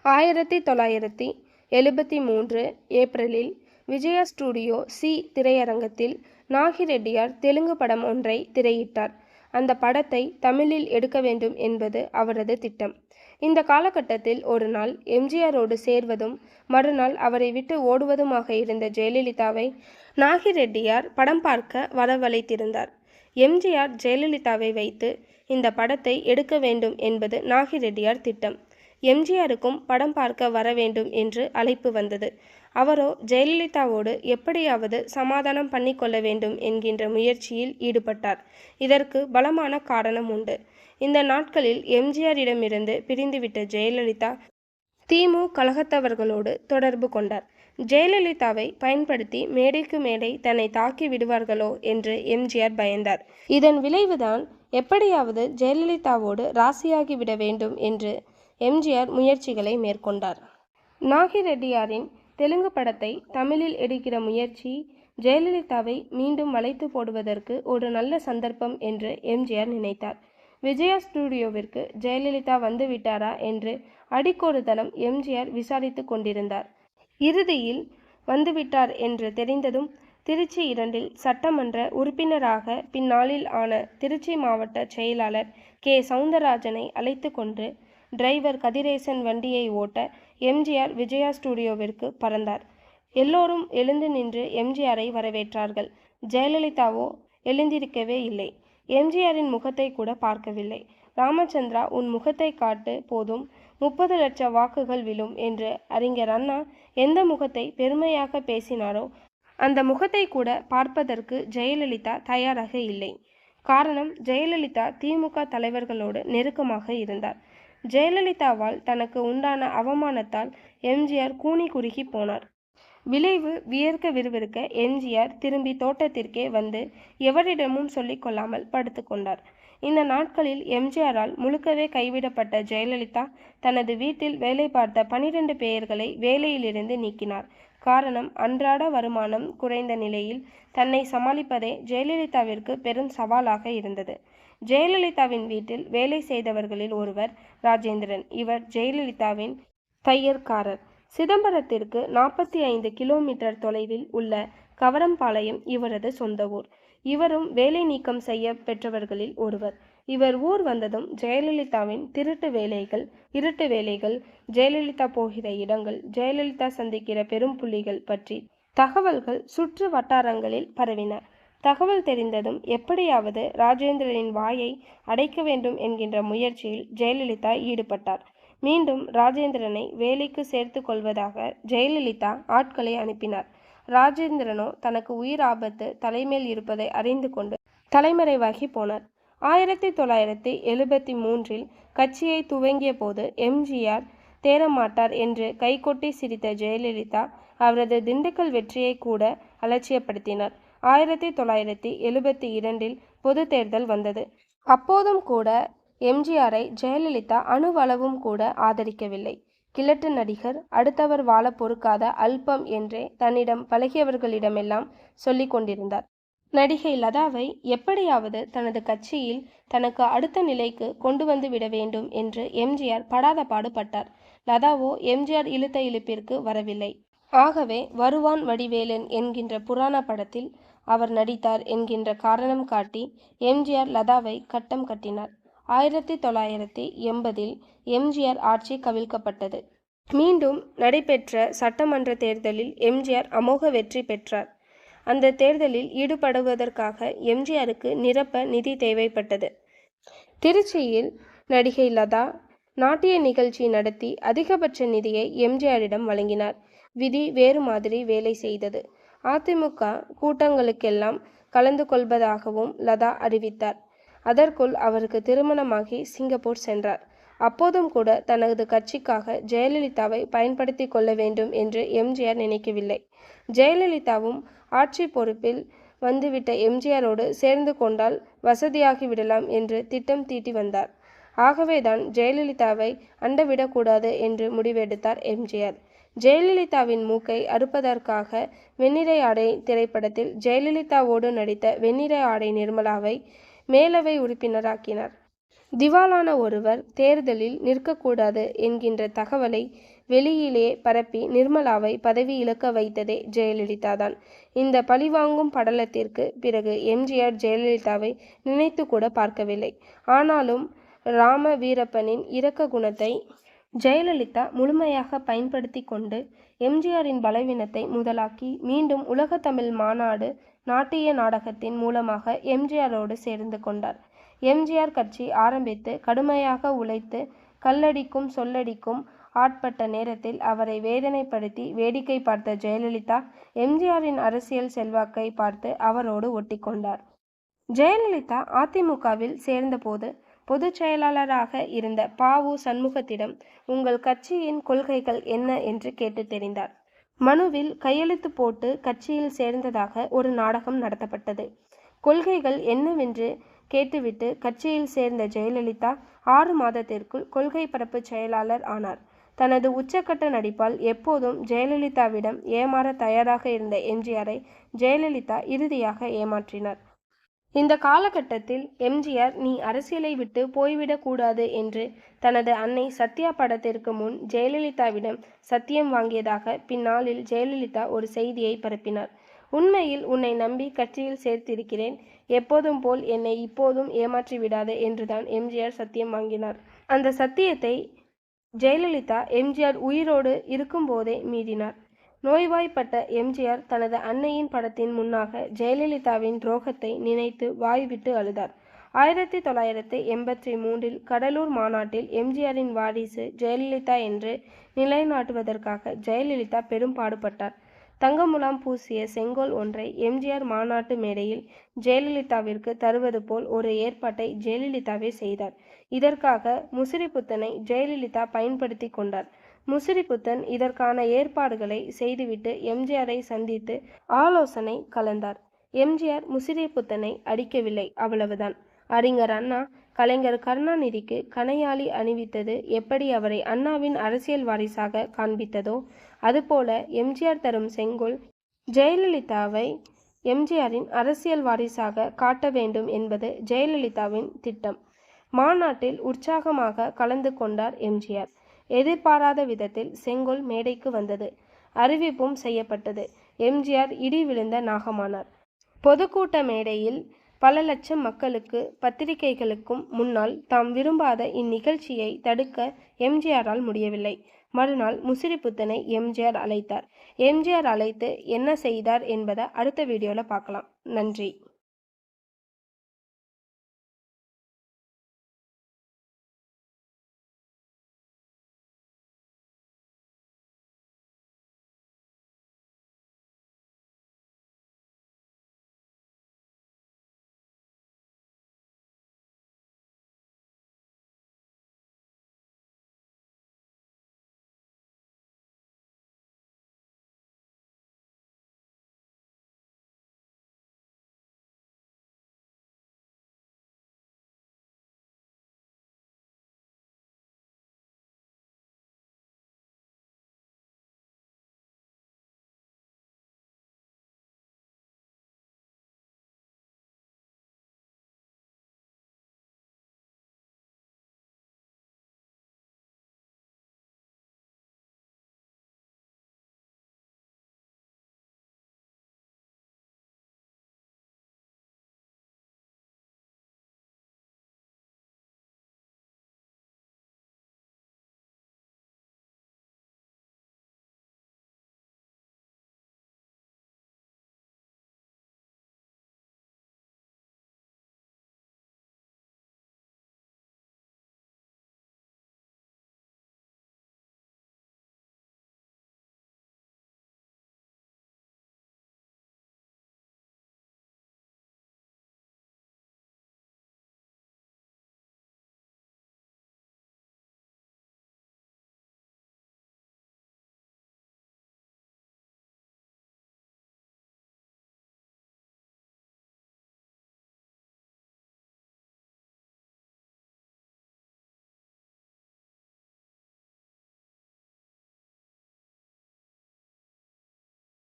1973 ஏப்ரலில் Vijaya studio C திரையரங்கத்தில் நாகி ரெட்டியார் தெலுங்கு படம் ஒன்றை திரையிட்டார். அந்த படத்தை தமிழில் எடுக்க வேண்டும் என்பது அவரது திட்டம். இந்த காலகட்டத்தில் ஒரு நாள் எம்.ஜி.ஆரோடு சேர்வதும் மறுநாள் அவரை விட்டு ஓடுவதுமாக இருந்த ஜெயலலிதாவை நாகி ரெட்டியார் படம் பார்க்க வரவழைத்திருந்தார். எம்.ஜி.ஆர். ஜெயலலிதாவை வைத்து இந்த படத்தை எடுக்க வேண்டும் என்பது நாகி ரெட்டியார் திட்டம். எம்.ஜி.ஆருக்கும் படம் பார்க்க வர வேண்டும் என்று அழைப்பு வந்தது. அவரோ ஜெயலலிதாவோடு எப்படியாவது சமாதானம் பண்ணிக்கொள்ள வேண்டும் என்கின்ற முயற்சியில் ஈடுபட்டார். இதற்கு பலமான காரணம் உண்டு. இந்த நாட்களில் எம்.ஜி.ஆரிடமிருந்து பிரிந்துவிட்ட ஜெயலலிதா தி.மு. கழகத்தவர்களோடு தொடர்பு கொண்டார். ஜெயலலிதாவை பயன்படுத்தி மேடைக்கு மேடை தன்னை தாக்கி விடுவார்களோ என்று எம்.ஜி.ஆர். பயந்தார். இதன் விளைவுதான் எப்படியாவது ஜெயலலிதாவோடு ராசியாகிவிட வேண்டும் என்று எம்.ஜி.ஆர். முயற்சிகளை மேற்கொண்டார். நாகி ரெட்டியாரின் தெலுங்கு படத்தை தமிழில் எடுக்கிற முயற்சி ஜெயலலிதாவை மீண்டும் வளைத்து போடுவதற்கு ஒரு நல்ல சந்தர்ப்பம் என்று எம்.ஜி.ஆர். நினைத்தார். விஜயா ஸ்டுடியோவிற்கு ஜெயலலிதா வந்துவிட்டாரா என்று அடிக்கொரு தளம் எம்.ஜி.ஆர். விசாரித்து கொண்டிருந்தார். இறுதியில் வந்துவிட்டார் என்று தெரிந்ததும் திருச்சி 2 சட்டமன்ற உறுப்பினராக பின்னாளில் ஆன திருச்சி மாவட்ட செயலாளர் கே. சவுந்தரராஜனை அழைத்து கொண்டு டிரைவர் கதிரேசன் வண்டியை ஓட்ட எம்.ஜி.ஆர். விஜயா ஸ்டுடியோவிற்கு பறந்தார். எல்லோரும் எழுந்து நின்று எம்.ஜி.ஆரை வரவேற்றார்கள். ஜெயலலிதாவோ எழுந்திருக்கவே இல்லை. எம்.ஜி.ஆரின் முகத்தை கூட பார்க்கவில்லை. ராமச்சந்திரா, உன் முகத்தை காட்டு, போதும் 30 லட்ச வாக்குகள் விழும் என்று அறிஞர் அண்ணா எந்த முகத்தை பெருமையாக பேசினாரோ அந்த முகத்தை கூட பார்ப்பதற்கு ஜெயலலிதா தயாராக இல்லை. காரணம், ஜெயலலிதா தி.மு.க. தலைவர்களோடு நெருக்கமாக இருந்தார். ஜெயலலிதாவால் தனக்கு உண்டான அவமானத்தால் எம்.ஜி.ஆர். கூனி குறுகி போனார். விளைவு வியர்க்க விறுவிறுக்க எம்.ஜி.ஆர். திரும்பி தோட்டத்திற்கே வந்து எவரிடமும் சொல்லிக் கொள்ளாமல் படுத்து கொண்டார். இந்த நாட்களில் எம்.ஜி.ஆரால் முழுக்கவே கைவிடப்பட்ட ஜெயலலிதா தனது வீட்டில் வேலை பார்த்த 12 பேர்களை வேலையிலிருந்து நீக்கினார். காரணம், அன்றாட வருமானம் குறைந்த நிலையில் தன்னை சமாளிப்பதே ஜெயலலிதாவிற்கு பெரும் சவாலாக இருந்தது. ஜெயலலிதாவின் வீட்டில் வேலை செய்தவர்களில் ஒருவர் ராஜேந்திரன். இவர் ஜெயலலிதாவின் தையற்காரர். சிதம்பரத்திற்கு 45 கிலோமீட்டர் தொலைவில் உள்ள கவரம்பாளையம் இவரது சொந்த ஊர். இவரும் வேலை நீக்கம் செய்ய பெற்றவர்களில் ஒருவர். இவர் ஊர் வந்ததும் ஜெயலலிதாவின் திருட்டு வேலைகள், இருட்டு வேலைகள், ஜெயலலிதா போகிற இடங்கள், ஜெயலலிதா சந்திக்கிற பெரும் புள்ளிகள் பற்றி தகவல்கள் சுற்று வட்டாரங்களில் பரவின. தகவல் தெரிந்ததும் எப்படியாவது ராஜேந்திரனின் வாயை அடைக்க வேண்டும் என்கின்ற முயற்சியில் ஜெயலலிதா ஈடுபட்டார். மீண்டும் ராஜேந்திரனை வேலைக்கு சேர்த்து கொள்வதாக ஜெயலலிதா ஆட்களை அனுப்பினார். ராஜேந்திரனோ தனக்கு உயிர் ஆபத்து தலைமேல் இருப்பதை அறிந்து கொண்டு தலைமறைவாகி போனார். 1973 கட்சியை துவங்கிய போது எம்.ஜி.ஆர். தேரமாட்டார் என்று கைகொட்டி சிரித்த ஜெயலலிதா அவரது திண்டுக்கல் வெற்றியை கூட அலட்சியப்படுத்தினார். 1972 பொது தேர்தல் வந்தது. அப்போதும் கூட எம்.ஜி.ஆரை ஜெயலலிதா அணுவளவும் கூட ஆதரிக்கவில்லை. கிழட்டு நடிகர், அடுத்தவர் வாழ பொறுக்காத அல்பம் என்றே தன்னிடம் பழகியவர்களிடமெல்லாம் சொல்லிக் கொண்டிருந்தார். நடிகை லதாவை எப்படியாவது தனது கட்சியில் தனக்கு அடுத்த நிலைக்கு கொண்டு வந்து விட வேண்டும் என்று எம்.ஜி.ஆர். படாத பாடுபட்டார். லதாவோ எம்.ஜி.ஆர். இழுத்த இழுப்பிற்கு வரவில்லை. ஆகவே வருவான் வடிவேலன் என்கின்ற புராண படத்தில் அவர் நடித்தார் என்கின்ற காரணம் காட்டி எம்.ஜி.ஆர். லதாவை கட்டம் கட்டினார். 1980 எம்.ஜி.ஆர். ஆட்சி கவிழ்க்கப்பட்டது. மீண்டும் நடைபெற்ற சட்டமன்ற தேர்தலில் எம்.ஜி.ஆர். அமோக வெற்றி பெற்றார். அந்த தேர்தலில் ஈடுபடுவதற்காக எம்.ஜி.ஆருக்கு நிரப்ப நிதி தேவைப்பட்டது. திருச்சியில் நடிகை லதா நாட்டிய நிகழ்ச்சி நடத்தி அதிகபட்ச நிதியை எம்.ஜி.ஆரிடம் வழங்கினார். விதி வேறு மாதிரி வேலை செய்தது. அதிமுக கூட்டங்களுக்கெல்லாம் கலந்து கொள்வதாகவும் லதா அறிவித்தார். அதற்குள் அவருக்கு திருமணமாகி சிங்கப்பூர் சென்றார். அப்போதும் கூட தனது கட்சிக்காக ஜெயலலிதாவை பயன்படுத்தி கொள்ள வேண்டும் என்று எம்.ஜி.ஆர். நினைக்கவில்லை. ஜெயலலிதாவும் ஆட்சி பொறுப்பில் வந்துவிட்ட எம்.ஜி.ஆரோடு சேர்ந்து கொண்டால் வசதியாகிவிடலாம் என்று திட்டம் தீட்டி வந்தார். ஆகவேதான் ஜெயலலிதாவை அண்டவிடக்கூடாது என்று முடிவெடுத்தார் எம்.ஜி.ஆர். ஜெயலலிதாவின் மூக்கை அறுப்பதற்காக வெண்ணிறை ஆடை திரைப்படத்தில் ஜெயலலிதாவோடு நடித்த வெண்ணிறை ஆடை நிர்மலாவை மேலவை உறுப்பினராக்கினார். திவாலான ஒருவர் தேர்தலில் நிற்கக்கூடாது என்கின்ற தகவலை வெளியிலே பரப்பி நிர்மலாவை பதவி இழக்க வைத்ததே ஜெயலலிதா தான். இந்த பழிவாங்கும் படலத்திற்கு பிறகு எம்ஜிஆர் ஜெயலலிதாவை நினைத்து கூட பார்க்கவில்லை. ஆனாலும் ராம வீரப்பனின் இரக்க குணத்தை ஜெயலலிதா முழுமையாக பயன்படுத்தி கொண்டு எம்ஜிஆரின் பலவீனத்தை முதலாக்கி மீண்டும் உலக தமிழ் மாநாடு நாட்டிய நாடகத்தின் மூலமாக எம்ஜிஆரோடு சேர்ந்து கொண்டார். எம்ஜிஆர் கட்சி ஆரம்பித்து கடுமையாக உழைத்து கல்லடிக்கும் சொல்லடிக்கும் ஆட்பட்ட நேரத்தில் அவரை வேதனைப்படுத்தி வேடிக்கை பார்த்த ஜெயலலிதா எம்ஜிஆரின் அரசியல் செல்வாக்கை பார்த்து அவரோடு ஒட்டி கொண்டார். ஜெயலலிதா அதிமுகவில் சேர்ந்தபோது பொதுச் செயலாளராக இருந்த ப.உ. சண்முகத்திடம் உங்கள் கட்சியின் கொள்கைகள் என்ன என்று கேட்டு தெரிந்தார். மனுவில் கையெழுத்து போட்டு கட்சியில் சேர்ந்ததாக ஒரு நாடகம் நடத்தப்பட்டது. கொள்கைகள் என்னவென்று கேட்டுவிட்டு கட்சியில் சேர்ந்த ஜெயலலிதா 6 மாதத்திற்குள் கொள்கை பரப்பு செயலாளர் ஆனார். தனது உச்சக்கட்ட நடிப்பால் எப்போதும் ஜெயலலிதாவிடம் ஏமாற தயாராக இருந்த எம்ஜிஆரை ஜெயலலிதா இறுதியாக ஏமாற்றினார். இந்த காலகட்டத்தில் எம்ஜிஆர் நீ அரசியலை விட்டு போய்விடக் கூடாது என்று தனது அன்னை சத்யா படத்திற்கு முன் ஜெயலலிதாவிடம் சத்தியம் வாங்கியதாக பின்னாளில் ஜெயலலிதா ஒரு செய்தியை பரப்பினார். உண்மையில் உன்னை நம்பி கட்சியில் சேர்த்திருக்கிறேன், எப்போதும் போல் என்னை இப்போதும் ஏமாற்றி விடாது என்றுதான் எம்ஜிஆர் சத்தியம் வாங்கினார். அந்த சத்தியத்தை ஜெயலலிதா எம்ஜிஆர் உயிரோடு இருக்கும்போதே மீறினார். நோய்வாய்ப்பட்ட எம்ஜிஆர் தனது அன்னையின் படத்தின் முன்னாக ஜெயலலிதாவின் துரோகத்தை நினைத்து வாய்விட்டு அழுதார். 1983 கடலூர் மாநாட்டில் எம்ஜிஆரின் வாரிசு ஜெயலலிதா என்று நிலைநாட்டுவதற்காக ஜெயலலிதா பெரும் பாடுபட்டார். தங்கமுலாம் பூசிய செங்கோல் ஒன்றை எம்ஜிஆர் மாநாட்டு மேடையில் ஜெயலலிதாவிற்கு தருவது போல் ஒரு ஏற்பாட்டை ஜெயலலிதாவே செய்தார். இதற்காக முசிறிப்புத்தனை ஜெயலலிதா பயன்படுத்தி கொண்டார். முசிறிப்புத்தன் இதற்கான ஏற்பாடுகளை செய்துவிட்டு எம்ஜிஆரை சந்தித்து ஆலோசனை கலந்தார். எம்ஜிஆர் முசிறிப்புத்தனை அடிக்கவில்லை, அவ்வளவுதான். அறிஞர் அண்ணா கலைஞர் கருணாநிதிக்கு கணையாழி அணிவித்தது எப்படி அவரை அண்ணாவின் அரசியல் வாரிசாக காண்பித்ததோ அதுபோல எம்ஜிஆர் தரும் செங்கோல் ஜெயலலிதாவை எம்ஜிஆரின் அரசியல் வாரிசாக காட்ட வேண்டும் என்பது ஜெயலலிதாவின் திட்டம். மாநாட்டில் உற்சாகமாக கலந்து கொண்டார் எம்ஜிஆர். எதிர்பாராத விதத்தில் செங்கோல் மேடைக்கு வந்தது. அறிவிப்பும் செய்யப்பட்டது. எம்ஜிஆர் இடி விழுந்த நாகமானார். பொதுக்கூட்ட மேடையில் பல லட்சம் மக்களுக்கு பத்திரிகைகளுக்கும் முன்னால் தாம் விரும்பாத இந்நிகழ்ச்சியை தடுக்க எம்ஜிஆரால் முடியவில்லை. மறுநாள் முசிறிப்புத்தனை எம்ஜிஆர் அழைத்தார். எம்ஜிஆர் அழைத்து என்ன செய்தார் என்பதை அடுத்த வீடியோவில் பார்க்கலாம். நன்றி.